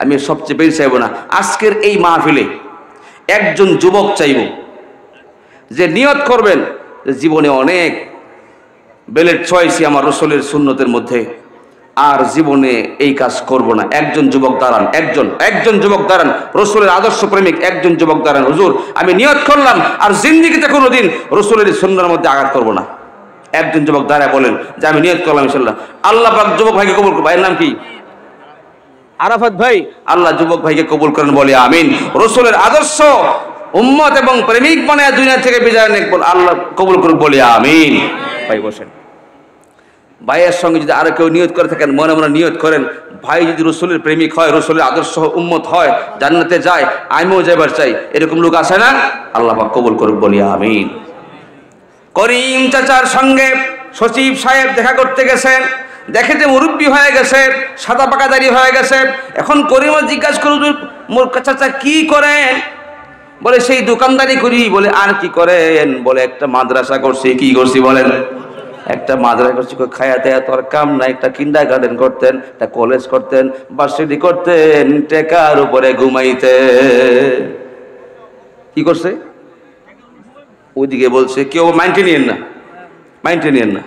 আমি সবচেয়ে বেশি চাইব না। আজকের এই মাহফিলে একজন যুবক চাইব যে নিয়ত করবেন যে জীবনে অনেক বেলেট ছয়ছি আমার রসুলের সুন্নতের মধ্যে, আর জীবনে এই কাজ করব না। একজন যুবক দাঁড়ান, একজন যুবক দাঁড়ান, রসুলের আদর্শ প্রেমিক একজন যুবক দাঁড়ান, হুজুর আমি নিয়ত করলাম আর জিন্দেগিতে কোনোদিন রসুলের সুন্নাহর মধ্যে আঘাত করব না। একজন যুবক দাঁড়ায় বলেন যে আমি নিয়ত করলাম ইনশাআল্লাহ। আল্লাহ পাক যুবক ভাইকে কবুল করুন। ভাইয়ের নাম কি? আরাফাত ভাই। আল্লাহ যুবক ভাইকে কবুল করেন, বলে আমিন। রসুলের আদর্শ উম্মত এবং প্রেমিক বানায় দুনিয়া থেকে বিদায় নেক, আল্লাহ কবুল করুন, বলে আমিন। ভাই বসেন। ভাইয়ের সঙ্গে যদি আরো কেউ নিয়ত করে থাকেন, মনে মনে নিয়ত করেন, ভাই যদি রসুলের প্রেমিক হয়, রসুলের আদর্শ উম্মত হয়, জান্নাতে যায়, আমিও যাবার চাই, এরকম লোক আছে না? আল্লাহ পাক কবুল করুন, বলি আমিন। করিম চাচার সঙ্গে সচিব সাহেব দেখা করতে গেছেন, দেখে যে মুরব্বী হয়ে গেছে, সাদা পাকা দাড়ি হয়ে গেছে। এখন করিম জিজ্ঞাসা করুন, মোর চাচা কি করেন? বলে সেই দোকানদারি করি। বলে আর কি করেন? বলে একটা মাদ্রাসা করছি। কি করছি বলেন? একটা মাদ্রাসা করছি। খায়া দেয়া তোর কাম নাই। একটা কিন্ডার গার্ডেন করতেন, একটা কলেজ করতেন, ভার্সিটি করতেন, টেকার উপরে ঘুমাইতে। কি করছে? ওইদিকে বলছে কেউ মাইন্ডে নিয়েন না।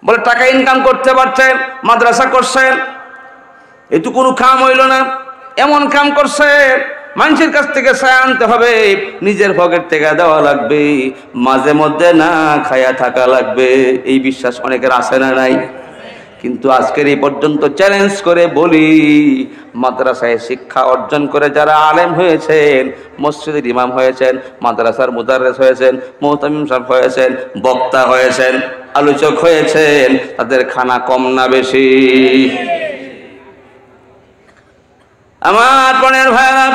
বলে টাকা ইনকাম করতে পারছেন, মাদ্রাসা করছেন, এটু কোনো কাম হইল না। এমন কাম করছে মানুষের কাছ থেকে ছায়া আনতে হবে, নিজের পকেট থেকে দেওয়া লাগবে, মাঝে মধ্যে না খায়া থাকা লাগবে। এই বিশ্বাস অনেকের আছে না নাই? কিন্তু আজকের এই পর্যন্ত চ্যালেঞ্জ করে বলি, মাদ্রাসায় শিক্ষা অর্জন করে যারা আলেম হয়েছেন, মসজিদের ইমাম হয়েছেন, মাদ্রাসার মুদাররিস হয়েছেন, মুহতামিম সাহেব হয়েছেন, বক্তা হয়েছেন, আলোচক হয়েছেন, তাদের খানা কম না বেশি? আমার প্রাণের ভাইরা,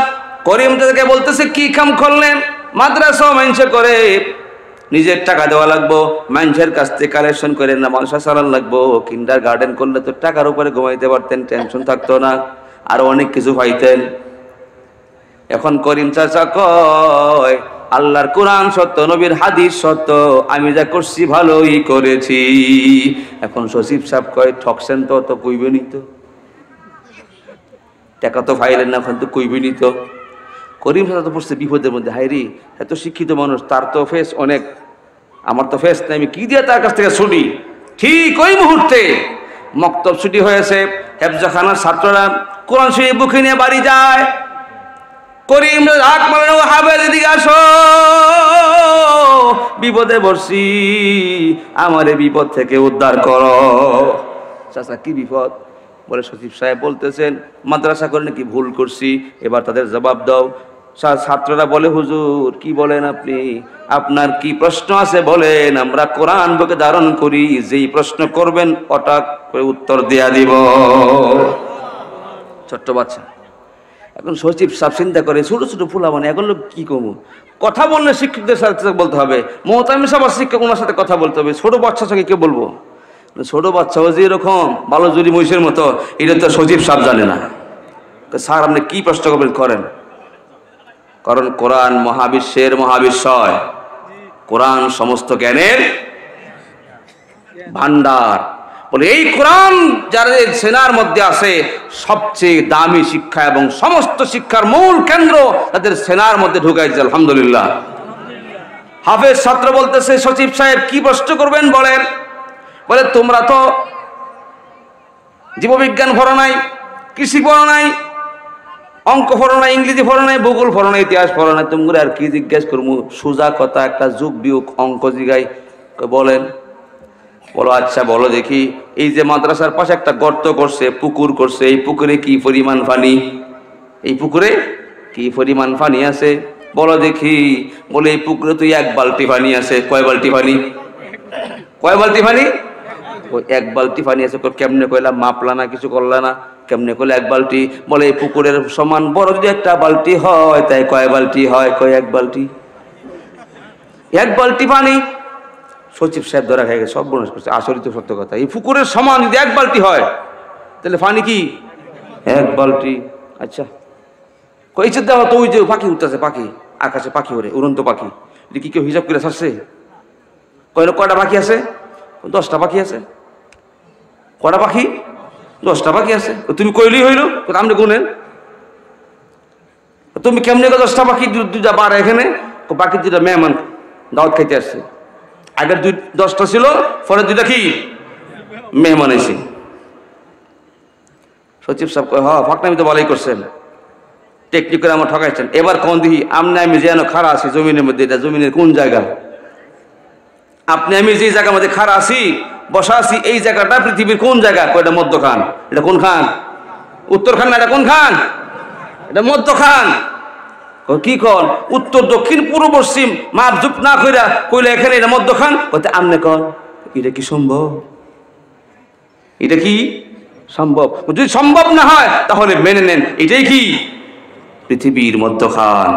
করিম তাদেরকে বলতেছে কি কাম করলেন? মাদ্রাসা মানুষে করে, নিজের টাকা দেওয়া লাগবো, মানুষের কাছ থেকে কালেকশন করে না মানুষ চালান লাগবো। কিন্ডার গার্ডেন করলে তো টাকার উপরে ঘুমাইতে পারতেন, টেনশন থাকতো না, আর অনেক কিছু পাইতেন। এখন করিম চাচা কয় আল্লাহর কোরআন সত্য, নবীর হাদিস সত্য, আমি যা করছি ভালোই করেছি। এখন সচিব সাহেব কয় ঠকছেন তো কইবেনি তো, টাকা তো ফাইলেন না, এখন তো কইবেনি তো। করিম চাচা তো পড়ছে বিপদের মধ্যে। হাইরি, এত শিক্ষিত মানুষ, তার তো ফেস অনেক, আমার তো ফেস নাই, আমি কি দিয়ে তার কাছ থেকে ছুটি? ঠিক ওই মুহূর্তে মক্তব ছুটি হয়েছে, হেফজাখানার ছাত্ররা কোরআন শরীফ বুকে নিয়ে বাড়ি যায়। করিম হাক মারানো, হাবের দিকে আসো, বিপদে পড়ছি, আমার এই বিপদ থেকে উদ্ধার করো। চাচা কি বিপদ? বলে সচিব সাহেব বলতেছেন মাদ্রাসা করে নাকি ভুল করছি, এবার তাদের জবাব দাও। ছাত্ররা বলে হুজুর কি বলেন আপনি, আপনার কি প্রশ্ন আছে বলেন, আমরা কোরআন বুকে ধারণ করি, যেই প্রশ্ন করবেন ওটা করে উত্তর দেয়া দিব। ছোট্ট বাচ্চা। এখন সচিব সাহেব চিন্তা করে ছোট ছোট ফুলা, মানে এগুলো কি কমু, কথা বললে শিক্ষকদের সাথে বলতে হবে, মুহতামিম সাহেব শিক্ষক ওনার সাথে কথা বলতে হবে, ছোট বাচ্চার সঙ্গে কে বলবো? ছোট বাচ্চাও যে এরকম ভালো জুরি মহিষের মতো, এটা তো সচিব সাহেব জানে না। স্যার আপনি কি প্রশ্ন করবেন করেন, কারণ কোরআন মহাবিশ্বের মহাবিশ্বয়, কোরআন সমস্ত জ্ঞানের ভান্ডার। বলে এই কোরআন যাদের সেনার মধ্যে আছে, সবচেয়ে দামি শিক্ষা এবং সমস্ত শিক্ষার মূল কেন্দ্র তাদের সেনার মধ্যে ঢুকাইছে। আলহামদুলিল্লাহ। হাফেজ ছাত্র বলতেছে সচিব সাহেব কি প্রশ্ন করবেন বলেন। বলে তোমরা তো জীববিজ্ঞান পড়ো নাই, কৃষি পড়ো নাই, অঙ্ক পড়ো নাই, ইংরেজি পড়ো নাই, ভূগোল পড়ো নাই, ইতিহাস পড়ো নাই, তুমি আর কি জিজ্ঞেস করবো? সোজা কথা একটা যোগ বিয়োগ অঙ্ক জিগাই, বলেন। বলো আচ্ছা বলো দেখি, এই যে মাদ্রাসার পাশে একটা গর্ত করছে, পুকুর করছে, এই পুকুরে কি পরিমাণ পানি? এই পুকুরে কি পরিমাণ পানি আছে বলো দেখি। বলে এই পুকুরে তুই 1 বালতি পানি আছে। কয় বালতি পানি? কয় বালতি পানি? ওই 1 বালতি পানি আছে। কেমনে কইলা, মাপলা না, কিছু করলা না, কেমনে করলে 1 বালতি? বলে এই পুকুরের সমান বড় যদি একটা বালতি হয়, তাই কয় বালতি হয়? কয় 1 বালতি। 1 বালতি পানি। সচিব সাহেব ধরা খেয়ে গেছে, সব বর্ণনা করছে, আসলে তো সত্য কথা। এই পুকুরের সমান যদি 1 বালতি হয়, তাহলে পানি কি 1 বালতি? আচ্ছা কইছে দেওয়া তো, ওই যে পাখি উঠতেছে, পাখি আকাশে পাখি ওরে, উড়ন্ত পাখি, এটা কি কেউ হিসাব করে ছাড়ছে? কয়টা পাখি আছে? 10টা পাখি আছে। কয়টা পাখি? 10টা পাখি আছে। তুমি কইলেই হইল, আপনি গুনেন। তুমি কেমনি 10টা পাখি দুটা বাড়া এখানে? বাকি 2টা মেহমান দাওয়াত খাইতে আসছে। আগের 10টা ছিল, পরে 2টা কি মেহমান এসে। সচিব সাহেব কয়, হ্যাঁ ফাঁকনামি তো ভালোই করছেন, টেকনিক করে আমার ঠকাইছেন। এবার কোন দিহি আমনে আমি যেন খাড়া আছি জমিনের মধ্যে, এটা জমিনের কোন জায়গা? আপনি আমি যে জায়গার মধ্যে খাড়া আছি, বসা আছি, এই জায়গাটা পৃথিবীর কোন জায়গা? এটা মধ্যখান। এটা কোন খান? উত্তর খান না, এটা কোন খান? এটা মধ্যখান। কি কন? উত্তর দক্ষিণ পূর্ব পশ্চিম মাপ জুপ না কইরা কইলে এখানে এটা মধ্যখান। কইতে আমনে কন এটা কি সম্ভব? এটা কি সম্ভব? যদি সম্ভব না হয় তাহলে মেনে নেন এটাই কি পৃথিবীর মধ্যখান।